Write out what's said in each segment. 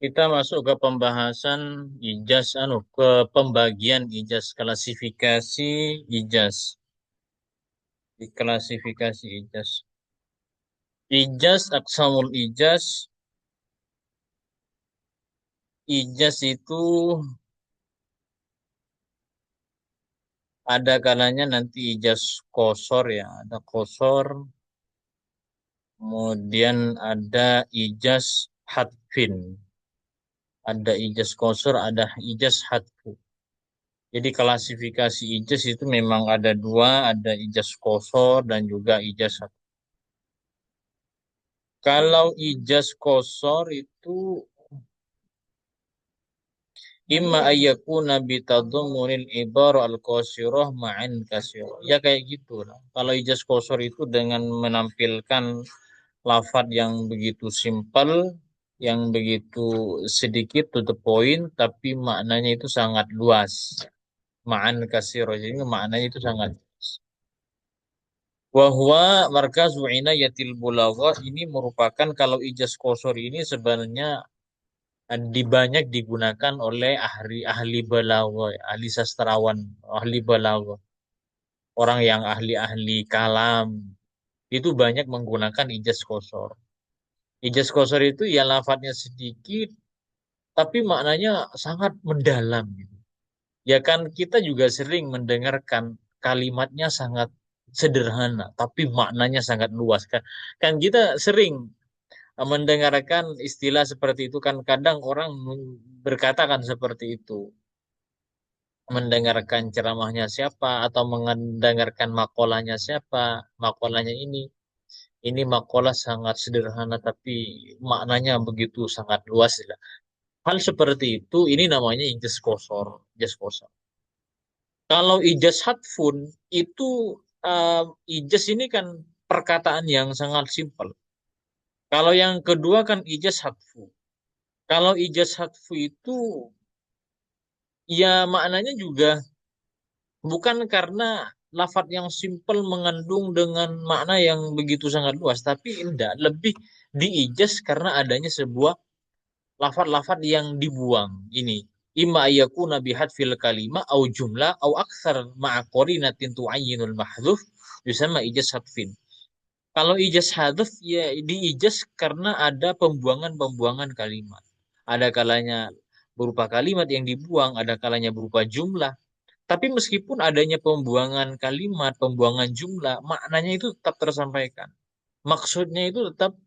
Kita masuk ke pembahasan ijaz ke pembagian ijaz klasifikasi ijaz. Di klasifikasi ijaz. Ijaz aksamul ijaz. Ijaz itu ada kalanya nanti ijaz kosor ya, ada kosor. Kemudian ada ijaz hadfin. Ada ijaz kosor, ada ijaz hadfu. Jadi klasifikasi ijaz itu memang ada dua, ada ijaz kosor dan juga ijaz hadfu. Kalau ijaz kosor itu imma ayyakuna bitadammunil ibarah al-qasirah ma'an kasirah. Ya kayak gitu lah. Kalau ijaz kosor itu dengan menampilkan lafadz yang begitu simpel, yang begitu sedikit to the point, tapi maknanya itu sangat luas. Ma'an kasirah. Jadi maknanya itu sangat luas. Wahwa markazu inayatil bulaghah ini merupakan kalau ijaz kosor ini sebenarnya banyak digunakan oleh ahli balaghah, ahli sastrawan, ahli balaghah, orang yang ahli-ahli kalam itu banyak menggunakan ijaz kosor. Ijaz kosor itu ya lafadznya sedikit tapi maknanya sangat mendalam gitu. Ya kan kita juga sering mendengarkan kalimatnya sangat sederhana tapi maknanya sangat luas kan. Kan kita sering mendengarkan istilah seperti itu kan kadang orang berkata kan seperti itu mendengarkan ceramahnya siapa atau mendengarkan makolahnya siapa makolahnya ini makalah sangat sederhana tapi maknanya begitu sangat luas ya. Hal seperti itu ini namanya ijaz kosor ijaz kosor kalau ijaz hadfun itu ijaz ini kan perkataan yang sangat simpel kalau yang kedua kan ijaz hadfu kalau ijaz hadfu itu ya maknanya juga bukan karena lafadz yang simpel mengandung dengan makna yang begitu sangat luas, tapi indah lebih diijaz karena adanya sebuah lafadz-lafadz yang dibuang. Ini imma yakuna bihadfil kalimah au jumlah au aktsar ma'a qarinatin tu'ayyinul mahdhuf yusamma ijaz hadfin. Kalau ijaz hadf ya diijaz karena ada pembuangan-pembuangan kalimat. Ada kalanya berupa kalimat yang dibuang, ada kalanya berupa jumlah. Tapi meskipun adanya pembuangan kalimat, pembuangan jumlah, maknanya itu tetap tersampaikan. Maksudnya itu tetap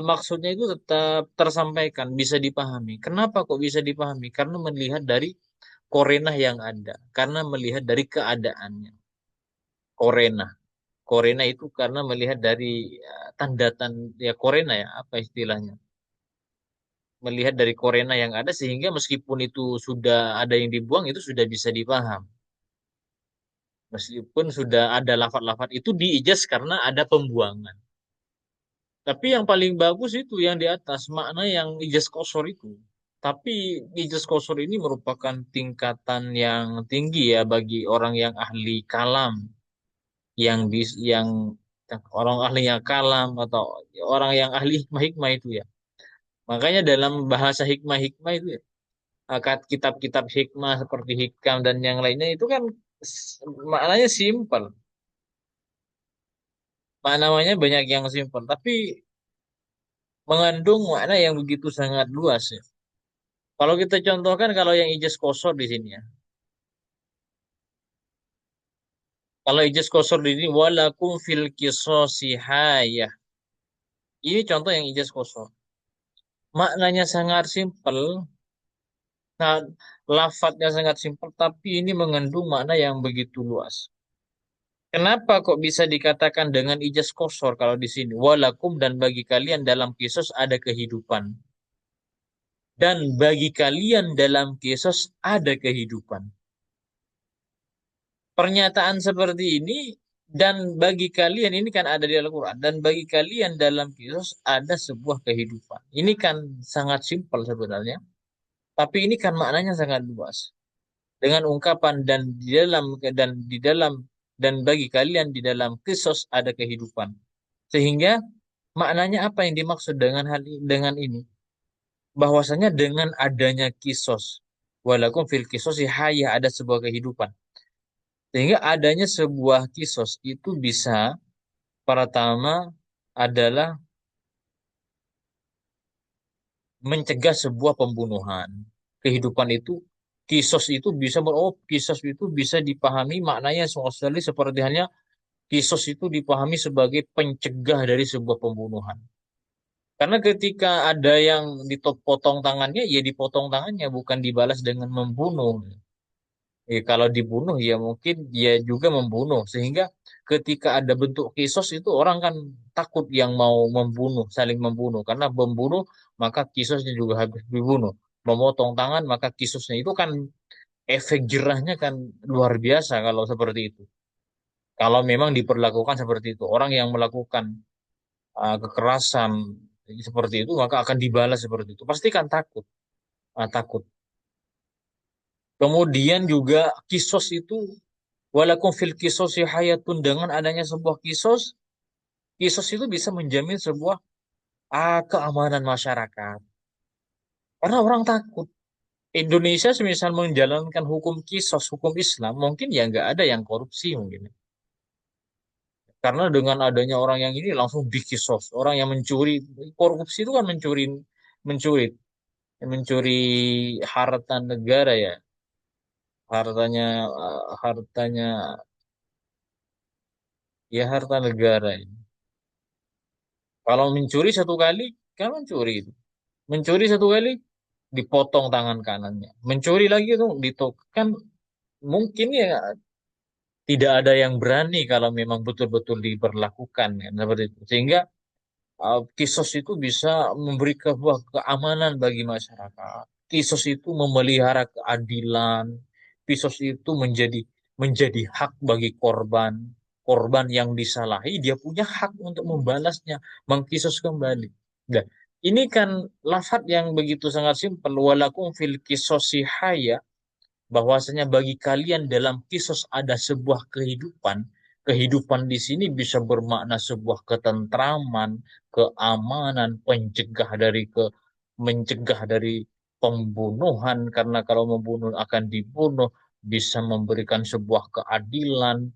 maksudnya itu tetap tersampaikan, bisa dipahami. Kenapa kok bisa dipahami? Karena melihat dari korenah yang ada, karena melihat dari keadaannya. Korenah, korenah itu karena melihat dari tanda-tanda ya korenah ya, apa istilahnya? Melihat dari korenah yang ada sehingga meskipun itu sudah ada yang dibuang itu sudah bisa dipaham. Meskipun sudah ada lafat-lafat itu diijaz karena ada pembuangan. Tapi yang paling bagus itu yang di atas, makna yang ijaz kosor itu. Tapi ijaz kosor ini merupakan tingkatan yang tinggi ya bagi orang yang ahli kalam, yang orang ahli yang kalam atau orang yang ahli hikmah-hikmah itu ya. Makanya dalam bahasa hikmah-hikmah itu ya, kitab-kitab hikmah seperti hikam dan yang lainnya itu kan maknanya simpel. Namanya banyak yang simpel, tapi mengandung makna yang begitu sangat luas ya. Kalau kita contohkan kalau yang ijaz kosor di sini ya. Kalau ijaz kosor di sini walakum fil qisasi hayah. Ini contoh yang ijaz kosor. Maknanya sangat simpel, sangat, lafadznya sangat simpel, tapi ini mengandung makna yang begitu luas. Kenapa kok bisa dikatakan dengan ijaz kosor kalau di sini? Walakum dan bagi kalian dalam kisos ada kehidupan. Dan bagi kalian dalam kisos ada kehidupan. Pernyataan seperti ini dan bagi kalian ini kan ada di Al-Quran dan bagi kalian dalam kisos ada sebuah kehidupan. Ini kan sangat simpel sebenarnya, tapi ini kan maknanya sangat luas. Dengan ungkapan dan di dalam dan bagi kalian di dalam kisos ada kehidupan. Sehingga maknanya apa yang dimaksud dengan dengan ini? bahwasanya dengan adanya kisos, walakum fil kisosi hayah, ada sebuah kehidupan. Sehingga adanya sebuah kisos itu bisa pertama adalah mencegah sebuah pembunuhan. Kehidupan itu, kisos itu bisa kisos itu bisa dipahami maknanya sekali seperti halnya kisos itu dipahami sebagai pencegah dari sebuah pembunuhan. Karena ketika ada yang dipotong tangannya, ya dipotong tangannya, bukan dibalas dengan membunuh. Kalau dibunuh, ya mungkin dia juga membunuh. Sehingga ketika ada bentuk kisos itu orang kan takut yang mau membunuh, saling membunuh. Karena membunuh, maka kisosnya juga habis dibunuh. Memotong tangan, maka kisosnya itu kan efek jerahnya kan luar biasa kalau seperti itu. Kalau memang diperlakukan seperti itu, orang yang melakukan kekerasan seperti itu maka akan dibalas seperti itu. Pasti kan takut, takut. Kemudian juga kisos itu walakum fil kisosi hayatun, dengan adanya sebuah kisos, kisos itu bisa menjamin sebuah keamanan masyarakat. Karena orang takut. Indonesia semisal menjalankan hukum kisos, hukum Islam, mungkin ya nggak ada yang korupsi mungkin. Karena dengan adanya orang yang ini langsung dikisos. Orang yang mencuri, korupsi itu kan mencuri, mencuri, mencuri harta negara ya, hartanya, hartanya, ya harta negara. Kalau mencuri satu kali, kan mencuri itu. Mencuri satu kali, dipotong tangan kanannya. Mencuri lagi itu kan mungkin ya tidak ada yang berani kalau memang betul-betul diberlakukan kan, seperti itu. Sehingga kisos itu bisa memberi sebuah keamanan bagi masyarakat. Kisos itu memelihara keadilan. Kisos itu menjadi hak bagi korban. Korban yang disalahi, dia punya hak untuk membalasnya, mengkisos kembali. Nah, ini kan lafaz yang begitu sangat simpel. Walakum fil kisosi haya, bahwasanya bagi kalian dalam kisos ada sebuah kehidupan. Kehidupan di sini bisa bermakna sebuah ketentraman, keamanan, mencegah dari pembunuhan, karena kalau membunuh akan dibunuh, bisa memberikan sebuah keadilan,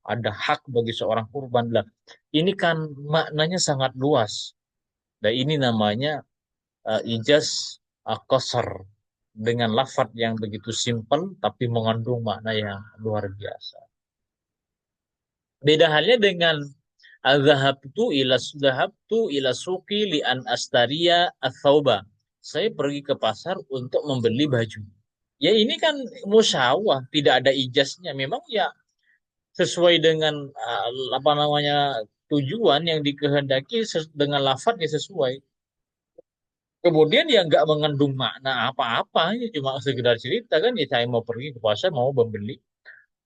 ada hak bagi seorang korban. Lah, ini kan maknanya sangat luas. Dan ini namanya ijaz qasar, dengan lafaz yang begitu simpel tapi mengandung makna yang luar biasa. Beda halnya dengan zahabtu ila suqi li an astaria athauba. Saya pergi ke pasar untuk membeli baju. Ya ini kan musyawah, tidak ada ijaznya. Memang ya sesuai dengan apa namanya tujuan yang dikehendaki, dengan lafaznya sesuai. Kemudian ya nggak mengandung makna apa-apa, ya cuma sekedar cerita kan, ya saya mau pergi ke pasar mau membeli.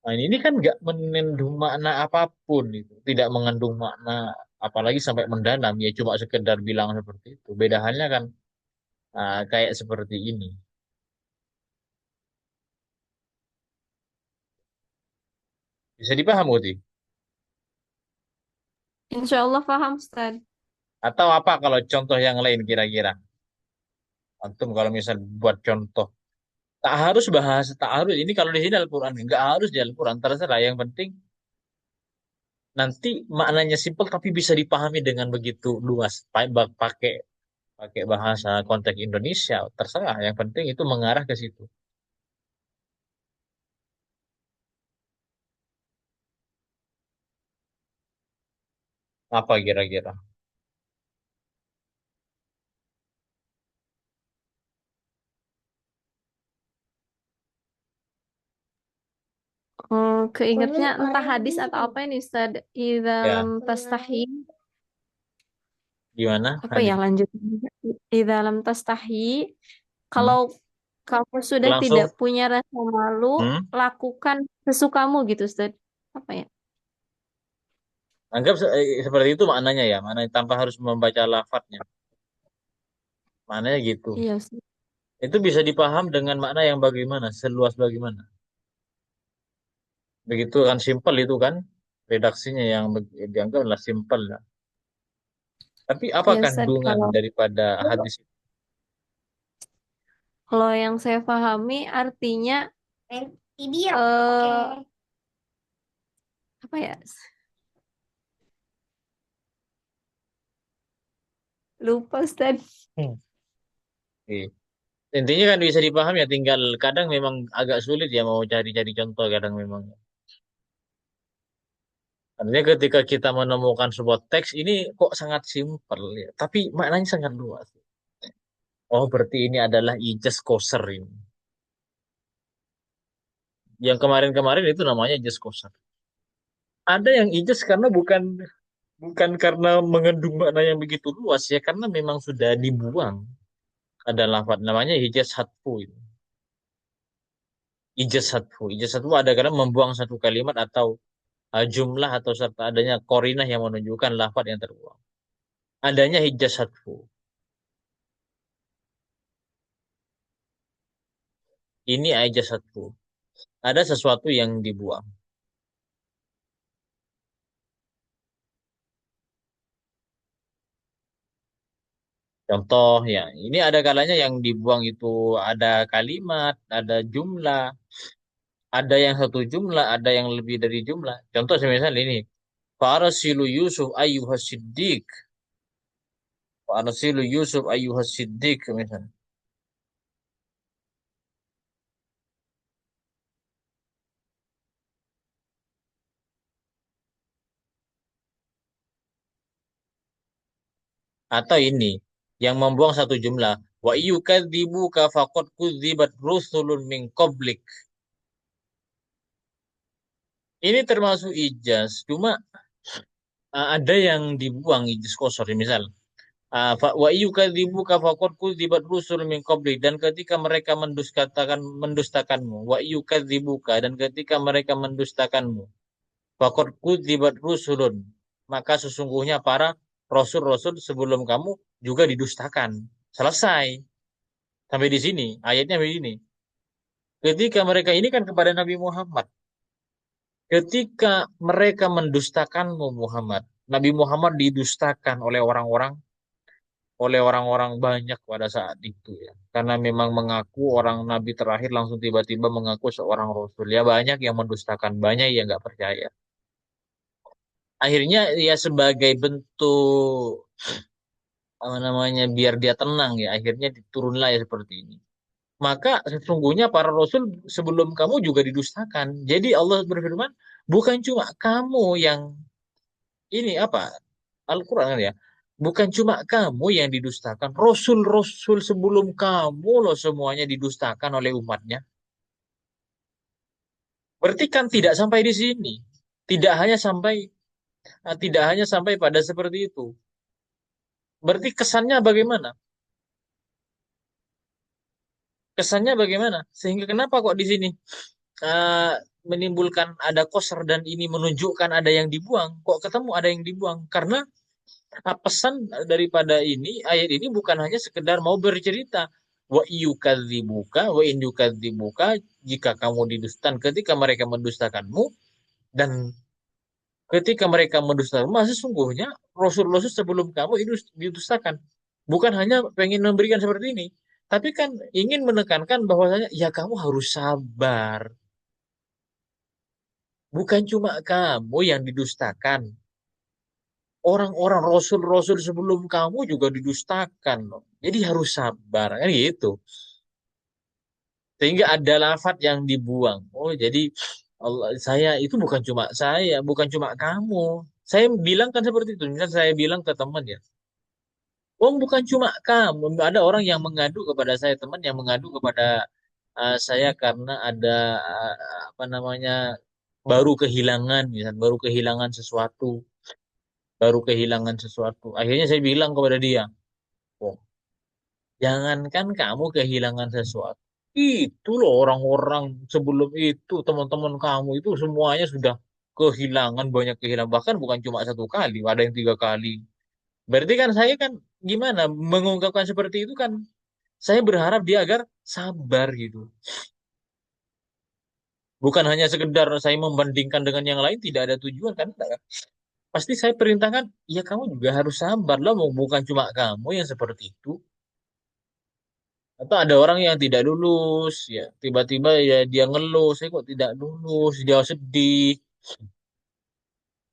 Nah, ini kan nggak mengandung makna apapun itu, tidak mengandung makna apalagi sampai mendalam, ya cuma sekedar bilang seperti itu. Beda halnya kan kayak seperti ini. Bisa dipaham, Uti? Insya Allah paham, Ustaz. Atau apa kalau contoh yang lain kira-kira? Antum kalau misal buat contoh, tak harus bahasa, tak harus ini kalau di sini Al-Quran, nggak harus di Al-Quran, terserah. Yang penting nanti maknanya simpel tapi bisa dipahami dengan begitu luas. Pakai pakai bahasa konteks Indonesia, terserah. Yang penting itu mengarah ke situ. Apa kira-kira? Keingetnya entah hadis atau apa ini, Ustaz. Idza lam Ya, tastahi, gimana apa ya hadis? lanjut? Idza lam tastahi, Hmm? kalau kamu sudah tidak Langsung, punya rasa malu, hmm? lakukan sesukamu gitu, Ustaz. Apa ya? Anggap seperti itu maknanya ya, mana tanpa harus membaca lafadznya. Maknanya gitu. Iya, Ustaz. Itu bisa dipaham dengan makna yang bagaimana, seluas bagaimana. Begitu kan simpel itu kan, redaksinya yang dianggaplah simpel. Lah. Tapi apa Iya, Ustaz. kandungan Kalau daripada hadis itu? Kalau yang saya pahami artinya Video. eh apa ya? Lupa Ustaz. Hmm. Iya. Intinya kan bisa dipahami ya, tinggal kadang memang agak sulit ya mau cari-cari contoh kadang memang. Artinya ketika kita menemukan sebuah teks ini kok sangat simpel ya, tapi maknanya sangat luas. Oh, berarti ini adalah ijaz koser ini. Yang kemarin-kemarin itu namanya ijaz koser. Ada yang ijaz karena bukan bukan karena mengandung makna yang begitu luas ya, karena memang sudah dibuang. Ada lafaz namanya ijaz hatfu itu. Ijaz hatfu. Ijaz hatfu ada karena membuang satu kalimat atau jumlah atau serta adanya korinah yang menunjukkan lafaz yang terbuang. Adanya ijaz hatfu. Ini ijaz hatfu. Ada sesuatu yang dibuang. Contoh ya, ini ada kalanya yang dibuang itu ada kalimat, ada jumlah, ada yang satu jumlah, ada yang lebih dari jumlah. Contoh semisal ini, Farasilu Yusuf ayyuhas siddiq. Farasilu Yusuf ayyuhas siddiq misalnya. Atau ini yang membuang satu jumlah. Wa yukadzibuka faqad kudzibat rusulun min qablik. Ini termasuk ijaz, cuma ada yang dibuang ijaz kosor misal. Wa yukadzibuka faqad kudzibat rusulun min qablik, dan ketika mereka mendustakanmu, wa yukadzibuka, dan ketika mereka mendustakanmu, faqad kudzibat rusulun, maka sesungguhnya para rasul-rasul sebelum kamu juga didustakan. Selesai. Sampai di sini, ayatnya begini. Ketika mereka ini kan kepada Nabi Muhammad. Ketika mereka mendustakanmu Muhammad. Nabi Muhammad didustakan oleh orang-orang banyak pada saat itu ya. Karena memang mengaku orang Nabi terakhir langsung tiba-tiba mengaku seorang Rasul. Ya banyak yang mendustakan, banyak yang nggak percaya. Akhirnya ya sebagai bentuk apa namanya biar dia tenang ya, akhirnya diturunlah ya seperti ini. Maka sesungguhnya para rasul sebelum kamu juga didustakan. Jadi Allah berfirman, bukan cuma kamu yang ini apa Al-Quran kan ya, bukan cuma kamu yang didustakan, rasul-rasul sebelum kamu loh semuanya didustakan oleh umatnya. Berarti kan tidak sampai di sini, tidak hanya sampai tidak hanya sampai pada seperti itu. Berarti kesannya bagaimana? Kesannya bagaimana? Sehingga kenapa kok di sini eh, menimbulkan ada koser dan ini menunjukkan ada yang dibuang. Kok ketemu ada yang dibuang? Karena pesan daripada ini, ayat ini bukan hanya sekedar mau bercerita. Wa yukadzibuka, wa in yukadzibuka, jika kamu didustakan, ketika mereka mendustakanmu, dan ketika mereka mendustakanmu, sesungguhnya Rasul-Rasul sebelum kamu itu didustakan. Bukan hanya pengen memberikan seperti ini, tapi kan ingin menekankan bahwasanya ya kamu harus sabar. Bukan cuma kamu yang didustakan. Orang-orang rasul-rasul sebelum kamu juga didustakan loh. Jadi harus sabar kan gitu. Sehingga ada lafaz yang dibuang. Oh, jadi Allah, saya itu bukan cuma saya, bukan cuma kamu. Saya bilang kan seperti itu. Misal saya bilang ke teman ya, oh bukan cuma kamu. Ada orang yang mengadu kepada saya, teman yang mengadu kepada saya karena ada apa namanya baru kehilangan, misal baru kehilangan sesuatu, baru kehilangan sesuatu. Akhirnya saya bilang kepada dia, oh, jangankan kamu kehilangan sesuatu. Itu loh orang-orang sebelum itu, teman-teman kamu itu semuanya sudah kehilangan, banyak kehilangan. Bahkan bukan cuma satu kali, ada yang tiga kali. Berarti kan saya kan gimana mengungkapkan seperti itu kan, saya berharap dia agar sabar gitu. Bukan hanya sekedar saya membandingkan dengan yang lain, tidak ada tujuan kan. Enggak. Pasti saya perintahkan, ya kamu juga harus sabar lah, bukan cuma kamu yang seperti itu. Atau ada orang yang tidak lulus, ya tiba-tiba ya dia ngeluh, saya kok tidak lulus, dia sedih.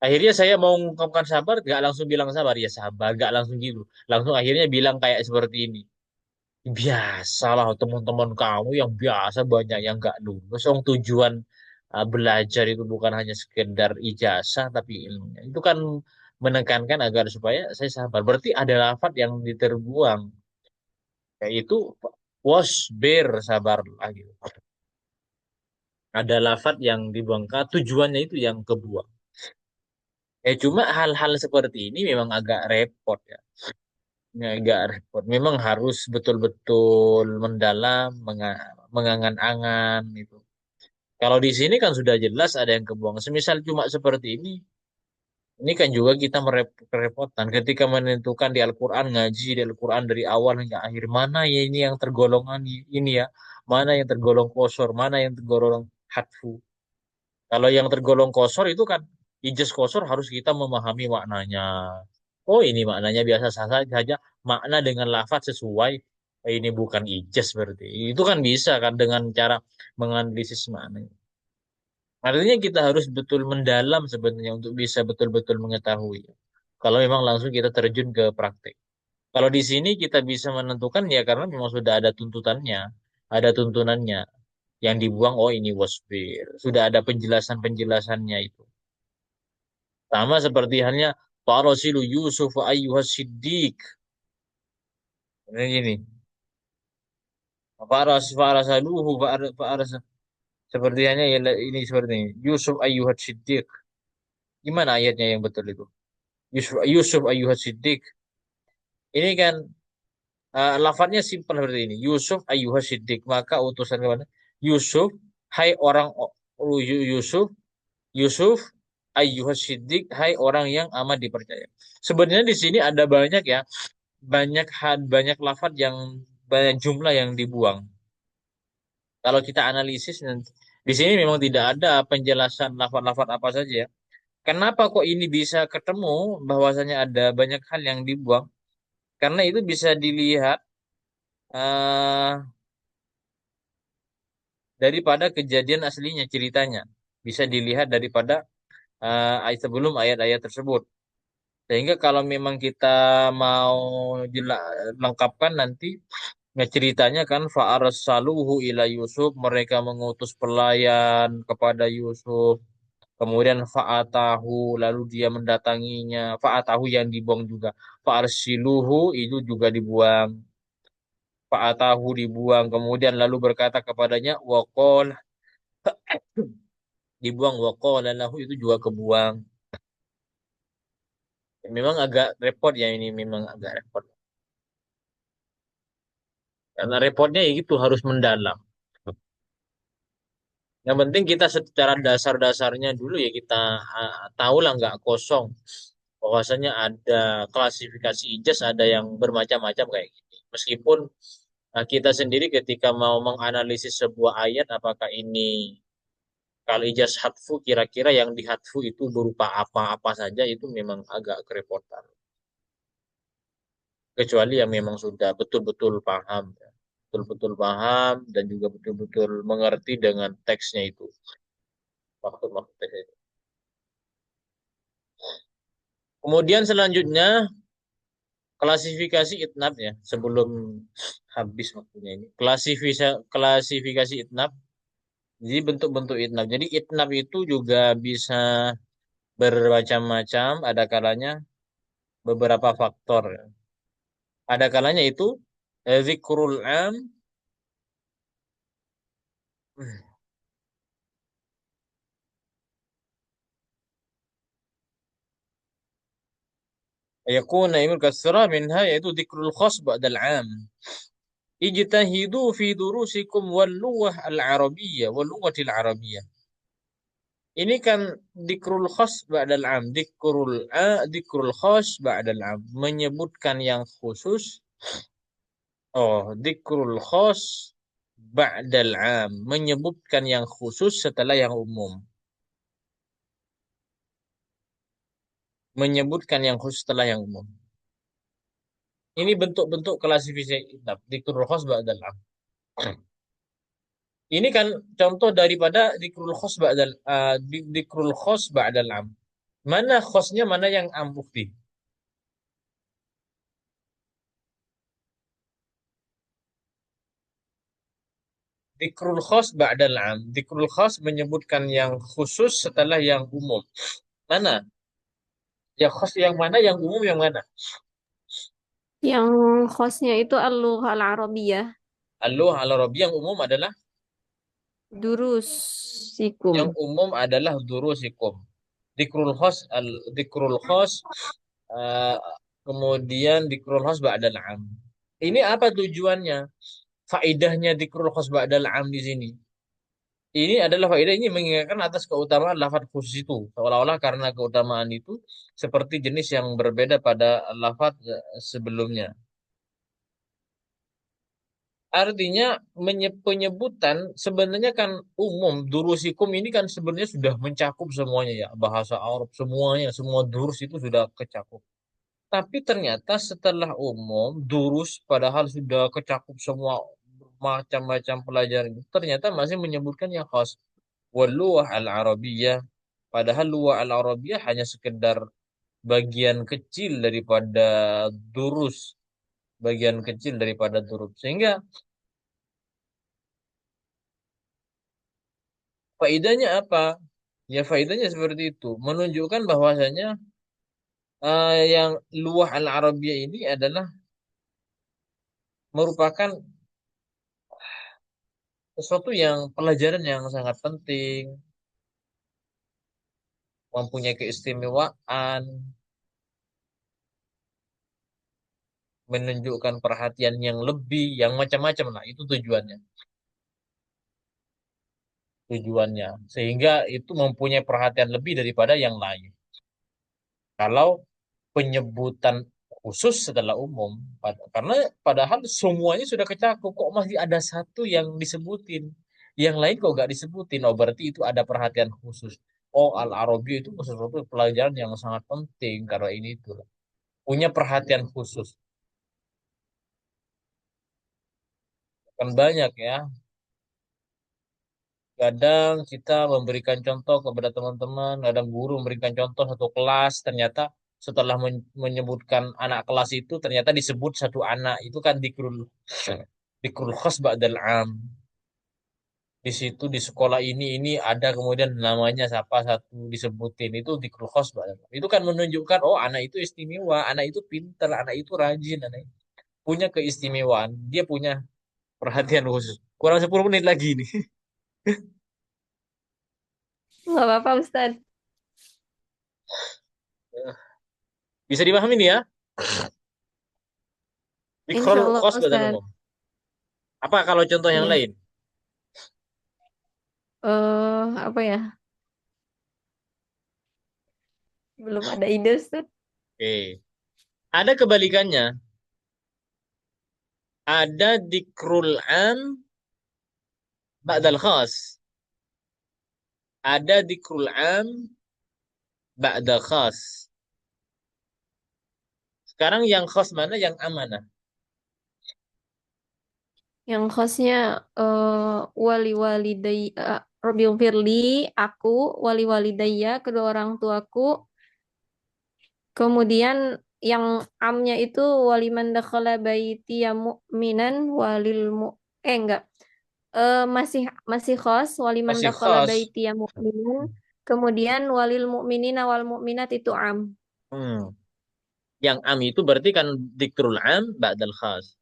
Akhirnya saya mau mengungkapkan sabar, gak langsung bilang sabar, ya sabar, gak langsung gitu. Langsung akhirnya bilang kayak seperti ini. Biasalah teman-teman kamu yang biasa banyak yang gak lulus. Yang tujuan belajar itu bukan hanya sekedar ijazah, tapi ilmunya. Itu kan menekankan agar supaya saya sabar. Berarti ada lafaz yang diterbuang, yaitu wasbir, sabarlah gitu. Ada lafaz yang dibuang, tujuannya itu yang kebuang. Cuma hal-hal seperti ini memang agak repot ya. Ya, agak repot. Memang harus betul-betul mendalam, mengangan-angan itu. Kalau di sini kan sudah jelas ada yang kebuang. Semisal cuma seperti ini kan juga kita kerepotan ketika menentukan di Al-Quran, ngaji di Al-Quran dari awal hingga akhir. Mana ya ini yang tergolongan ini ya, mana yang tergolong kosor, mana yang tergolong hadfu. Kalau yang tergolong kosor itu kan ijaz kosor harus kita memahami maknanya. Oh ini maknanya biasa saja. Makna dengan lafaz sesuai. Ini bukan ijaz berarti. Itu kan bisa kan dengan cara menganalisis makna. Artinya kita harus betul mendalam sebenarnya untuk bisa betul-betul mengetahui. Kalau memang langsung kita terjun ke praktek. Kalau di sini kita bisa menentukan ya karena memang sudah ada tuntutannya, ada tuntunannya. Yang dibuang, oh ini wasbir. Sudah ada penjelasan-penjelasannya itu. Sama seperti halnya Farasilu Yusuf ayyuhas siddiq. Ini gini. Farasaluhu seperti halnya ya, ini seperti ini. Yusuf ayyuhas siddiq. Gimana ayatnya yang betul itu? Yusuf ayyuhas siddiq. Ini kan lafadznya simpel seperti ini. Yusuf ayyuhas siddiq. Maka utusan kepada Yusuf, hai orang Yusuf, Yusuf ayyuhas siddiq, hai orang yang amat dipercaya. Sebenarnya di sini ada banyak ya, banyak lafadz yang banyak jumlah yang dibuang. Kalau kita analisis nanti di sini memang tidak ada penjelasan lafadz-lafadz apa saja ya. Kenapa kok ini bisa ketemu bahwasanya ada banyak hal yang dibuang? Karena itu bisa dilihat eh, daripada kejadian aslinya ceritanya. Bisa dilihat daripada ayat sebelum ayat-ayat tersebut. Sehingga kalau memang kita mau lengkapkan nanti ceritanya kan fa'arsaluhu ila Yusuf, mereka mengutus pelayan kepada Yusuf. Kemudian fa'atahu, lalu dia mendatanginya. Fa'atahu yang dibuang juga. Fa'arsiluhu itu juga dibuang. Fa'atahu dibuang. Kemudian lalu berkata kepadanya waqol, dibuang waqol lahu itu juga kebuang. Memang agak repot ya ini, memang agak repot. Karena repotnya ya gitu harus mendalam. Yang penting kita secara dasar-dasarnya dulu ya kita tahu lah nggak kosong. Bahwasanya ada klasifikasi ijaz ada yang bermacam-macam kayak gini. Meskipun kita sendiri ketika mau menganalisis sebuah ayat apakah ini kalau ijaz hatfu kira-kira yang di hatfu itu berupa apa-apa saja itu memang agak kerepotan. Kecuali yang memang sudah betul-betul paham, ya. Betul-betul paham dan juga betul-betul mengerti dengan teksnya itu. Maksud-maksud teksnya itu. Kemudian selanjutnya klasifikasi itnab ya sebelum habis waktunya ini. Klasifikasi itnab. Jadi bentuk-bentuk itnab. Jadi itnab itu juga bisa bermacam-macam. Ada kalanya beberapa faktor, ya. Ada kalanya itu zikrul am yakuna imul kasra minha yaitu zikrul khas ba'dal am. Ijtahidu fi durusikum wal lughah al-arabiyyah wal lughatil arabiyyah. Ini kan dikrul khas ba'dal am, dikrul khas ba'dal am, menyebutkan yang khusus. Oh, dikrul khas ba'dal am, menyebutkan yang khusus setelah yang umum. Menyebutkan yang khusus setelah yang umum. Ini bentuk-bentuk klasifikasi kitab. Dzikrul khas ba'dal am. Ini kan contoh daripada dzikrul khas ba'dal am. Mana khosnya, mana yang am bukti? Dzikrul khas ba'dal am. Dzikrul khas menyebutkan yang khusus setelah yang umum. Mana? Yang khas yang mana, yang umum yang mana? Yang khosnya itu al-lughah al-arabiyah. Allah al-Arabi, yang umum adalah Durusikum. durusikum. Dzikrul khas eh, kemudian dzikrul khas ba'dal am. Ini apa tujuannya? Faidahnya dzikrul khas ba'dal am di sini. Ini adalah faedah ini mengingatkan atas keutamaan lafadz khusus itu. Seolah-olah karena keutamaan itu seperti jenis yang berbeda pada lafadz sebelumnya. Artinya penyebutan sebenarnya kan umum. Durusikum ini kan sebenarnya sudah mencakup semuanya ya. Bahasa Arab semuanya, semua durus itu sudah kecakup. Tapi ternyata setelah umum, durus padahal sudah kecakup semua macam-macam pelajaran itu, ternyata masih menyebutkan yang khas. Waluah al-Arabiyah. Padahal luah al-Arabiyah hanya sekedar bagian kecil daripada durus. Bagian kecil daripada durus. Sehingga faedahnya apa? Ya faedahnya seperti itu. Menunjukkan bahwasanya yang luah al-Arabiyah ini adalah merupakan sesuatu yang pelajaran yang sangat penting, mempunyai keistimewaan, menunjukkan perhatian yang lebih, yang macam-macam lah. Itu tujuannya. Tujuannya. Sehingga itu mempunyai perhatian lebih daripada yang lain. Kalau penyebutan khusus setelah umum, karena padahal semuanya sudah kecakup, kok masih ada satu yang disebutin. Yang lain kok gak disebutin, oh berarti itu ada perhatian khusus. Oh, Al-Arabi itu sesuatu pelajaran yang sangat penting karena ini itu punya perhatian khusus. Kan banyak ya. Kadang kita memberikan contoh kepada teman-teman, kadang guru memberikan contoh satu kelas, ternyata setelah menyebutkan anak kelas itu, ternyata disebut satu anak. Itu kan dikrul khas ba'dal am. Di situ di sekolah ini ada kemudian namanya siapa satu disebutin, itu dikrul khas ba'dal am. Itu kan menunjukkan, oh anak itu istimewa, anak itu pintar, anak itu rajin, anak itu punya keistimewaan, dia punya perhatian khusus. Kurang 10 menit lagi nih. Nggak apa-apa, Ustadz. Bisa dipahami nih ya? Insya Dikrul Allah, khas ba'dal Ustadz. umum. Apa kalau contoh yang Iya. lain? Apa ya? Belum ada ide, Ustadz. Oke. Ada kebalikannya. Ada dikrul am ba'dal khas. Ada dikrul am ba'dal khas. Sekarang yang khas mana, yang am mana? Yang khasnya wali-walidayya, Rabbil Firli, aku, wali-walidayya, kedua orang tuaku. Kemudian yang amnya itu waliman dakhala baitiya mu'minan walil mu enggak. Masih masih khos waliman Masih dakhala khas. baitiya mu'minan. Kemudian walil mu'minina wal mu'minat itu am. Hmm. Yang am itu berarti kan dikrul am ba'dal khas.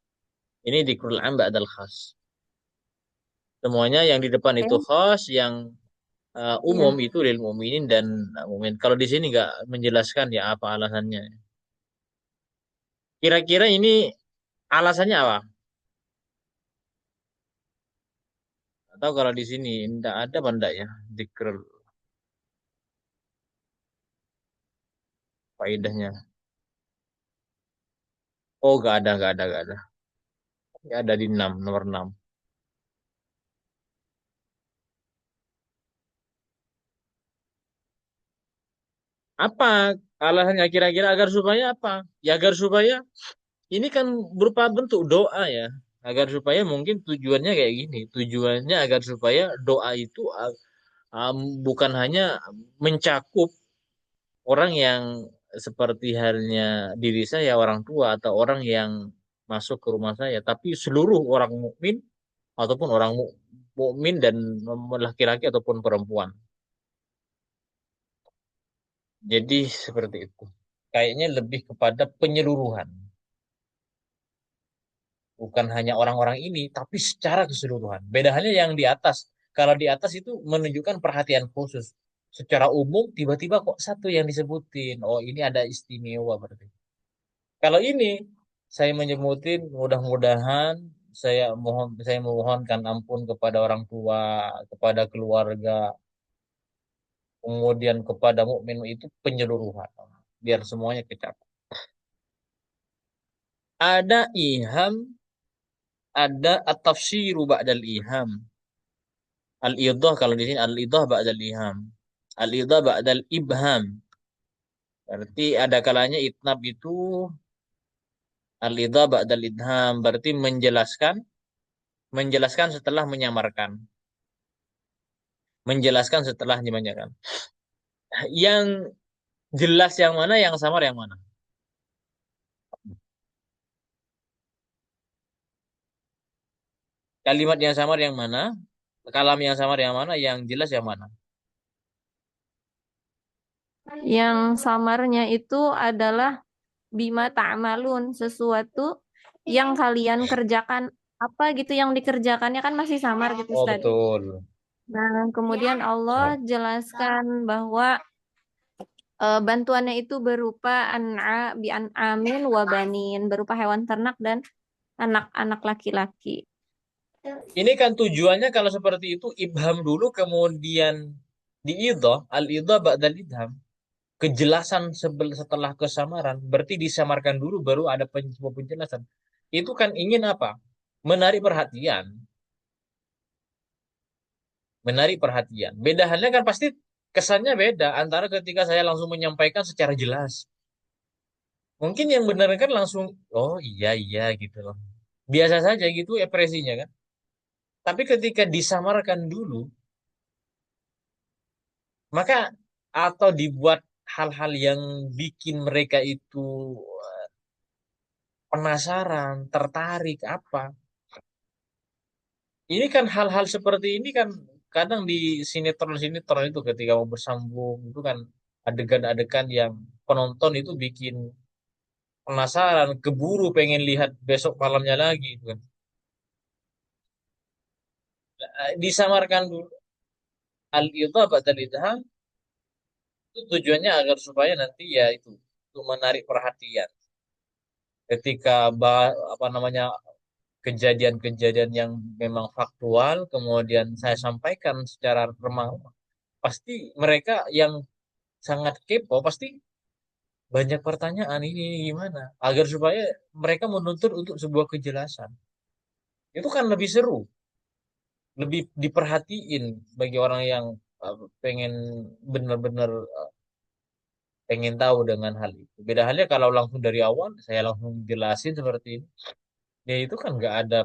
Ini dikrul am ba'dal khas. Semuanya yang di depan itu Oke. khas, yang umum Ya. itu lil mukminin dan mukmin. Kalau di sini nggak menjelaskan ya apa alasannya. Kira-kira ini alasannya apa? Atau kalau di sini tidak ada apa enggak ya dikrul faedahnya. Oh, nggak ada, nggak ada, nggak ada. Nggak ada di 6 nomor 6. Apa alasannya kira-kira, agar supaya apa? Ya agar supaya ini kan berupa bentuk doa ya, agar supaya mungkin tujuannya kayak gini. Tujuannya agar supaya doa itu bukan hanya mencakup orang yang seperti halnya diri saya, orang tua atau orang yang masuk ke rumah saya, tapi seluruh orang mukmin ataupun orang mukmin dan laki-laki ataupun perempuan. Jadi seperti itu. Kayaknya lebih kepada penyeluruhan, bukan hanya orang-orang ini, tapi secara keseluruhan. Beda halnya yang di atas. Kalau di atas itu menunjukkan perhatian khusus. Secara umum tiba-tiba kok satu yang disebutin. Oh, ini ada istimewa berarti. Kalau ini saya menyebutin mudah-mudahan saya memohonkan ampun kepada orang tua, kepada keluarga, kemudian kepada mukmin itu penyeluruhan. Biar semuanya kecakup. Ada iham, ada at-tafsiru ba'dal iham. Al-idah kalau di sini al-idah ba'dal iham. Al-idah ba'dal ibham. Berarti ada kalanya itnab itu al-idah ba'dal idham. Berarti menjelaskan, menjelaskan setelah menyamarkan. Menjelaskan setelah menyamarkan. Yang jelas yang mana, yang samar yang mana? Kalimat yang samar yang mana? Kalam yang samar yang mana? Yang jelas yang mana? Yang samarnya itu adalah bima ta'malun, sesuatu yang kalian kerjakan, apa gitu yang dikerjakannya kan masih samar gitu Oh, Ustaz. betul. Nah, kemudian Allah Ya. jelaskan bahwa bantuannya itu berupa bi an'amin wa banin, berupa hewan ternak dan anak-anak laki-laki. Ini kan tujuannya kalau seperti itu ibham dulu kemudian diidah, al-idah ba'dal idham. Kejelasan setelah kesamaran, berarti disamarkan dulu baru ada sebuah penjelasan. Itu kan ingin apa? Menarik perhatian, menarik perhatian. Beda halnya kan pasti kesannya beda antara ketika saya langsung menyampaikan secara jelas. Mungkin yang benar kan langsung, oh iya iya gitu loh. Biasa saja gitu ekspresinya kan. Tapi ketika disamarkan dulu, maka atau dibuat hal-hal yang bikin mereka itu penasaran, tertarik apa. Ini kan hal-hal seperti ini kan kadang di sinetron-sinetron itu ketika mau bersambung itu kan adegan-adegan yang penonton itu bikin penasaran, keburu pengen lihat besok malamnya lagi itu kan. Disamarkan dulu al-idhah ba'dal idham itu tujuannya agar supaya nanti ya itu untuk menarik perhatian. Ketika apa namanya kejadian-kejadian yang memang faktual kemudian saya sampaikan secara remah-remah, pasti mereka yang sangat kepo pasti banyak pertanyaan ini gimana agar supaya mereka menuntut untuk sebuah kejelasan itu kan lebih seru lebih diperhatiin bagi orang yang pengen benar-benar pengen tahu dengan hal itu beda halnya kalau langsung dari awal saya langsung jelasin seperti ini ya itu kan nggak ada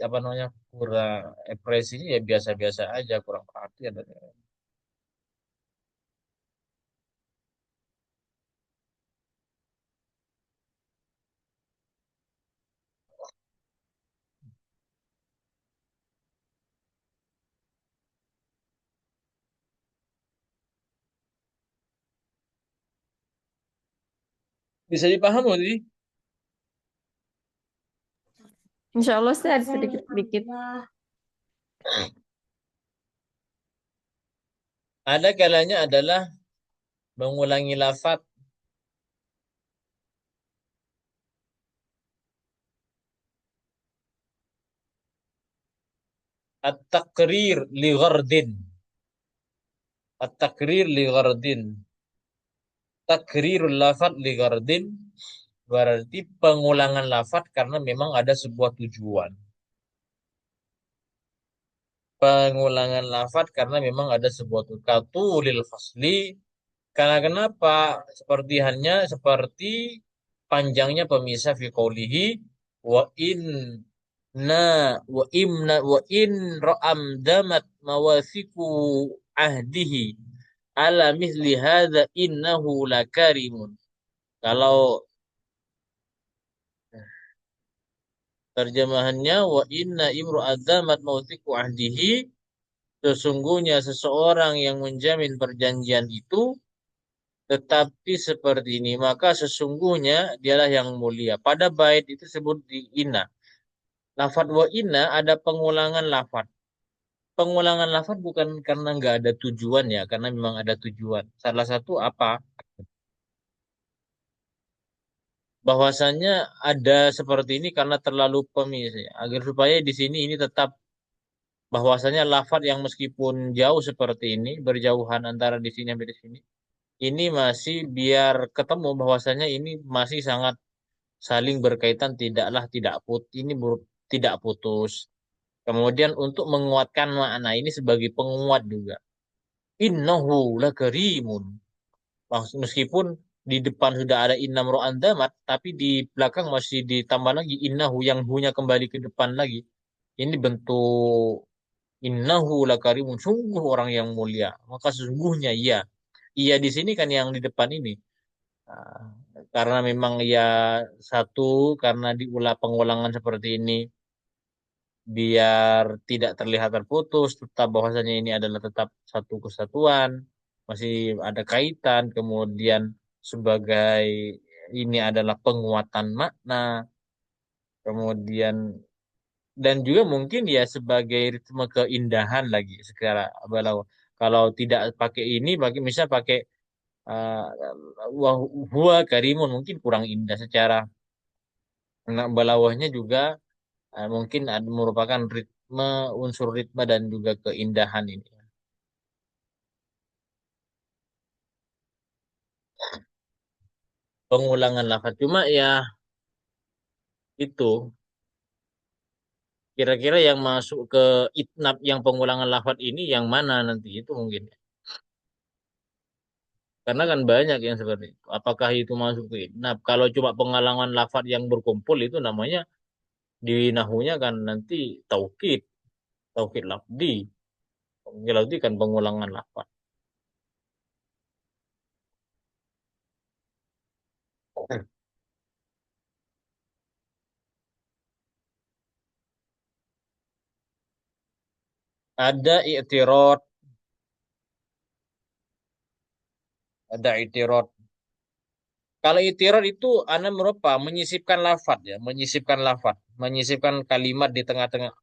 apa namanya kurang ekspresinya ya biasa-biasa aja kurang perhatian dan bisa dipahami sih. Insya Allah Ustaz sedikit-sedikit. Ada kalanya adalah mengulangi lafaz at-taqrir li ghardin. At-taqrir li ghardin. Takrirul lafaz li ghardin berarti pengulangan lafaz karena memang ada sebuah tujuan. Pengulangan lafaz karena memang ada sebuah tujuan. Katulil fasli. Karena kenapa? Seperti halnya seperti panjangnya pemisah fi qoulihi wa inna wa in ra'am damat mawathiqu ahdihi ala misli hadza innahu lakarimun. Kalau terjemahannya wa inna imru adzamat mawathiqu ahdihi, sesungguhnya seseorang yang menjamin perjanjian itu tetapi seperti ini, maka sesungguhnya dialah yang mulia. Pada bait itu sebut di inna. Lafat wa inna ada pengulangan lafat. Pengulangan lafat bukan karena nggak ada tujuan ya, karena memang ada tujuan. Salah satu apa? Bahwasanya ada seperti ini karena terlalu pemis ya. Agar supaya di sini ini tetap bahwasanya lafat yang meskipun jauh seperti ini, berjauhan antara di sini sampai di sini, ini masih biar ketemu bahwasanya ini masih sangat saling berkaitan, tidak putus. Kemudian untuk menguatkan makna ini sebagai penguat juga. Innahu lakarimun. Meskipun di depan sudah ada innam ro'an damat, tapi di belakang masih ditambah lagi innahu yang hunya kembali ke depan lagi. Ini bentuk innahu lakarimun. Sungguh orang yang mulia. Maka sesungguhnya iya. Iya di sini kan yang di depan ini. Nah, karena memang ya satu, karena diulang pengulangan seperti ini biar tidak terlihat terputus, tetap bahwasanya ini adalah tetap satu kesatuan, masih ada kaitan, kemudian sebagai ini adalah penguatan makna, kemudian dan juga mungkin ya sebagai ritme keindahan lagi sekarang kalau kalau tidak pakai ini, bagi misal pakai uh, huwa karimun mungkin kurang indah secara nah, balawahnya juga mungkin merupakan ritme, unsur ritme dan juga keindahan ini. Pengulangan lafaz. Cuma ya itu kira-kira yang masuk ke itnab yang pengulangan lafaz ini yang mana nanti itu mungkin. Karena kan banyak yang seperti itu. Apakah itu masuk ke itnab? Kalau cuma pengulangan lafaz yang berkumpul itu namanya di nahunya kan nanti taukid, taukid lafzi. Taukid lafzi kan pengulangan lafaz. Ada i'tirad, ada i'tirad. Kalau itirad itu Anda merupa menyisipkan lafaz ya, menyisipkan lafaz, menyisipkan kalimat di tengah-tengah.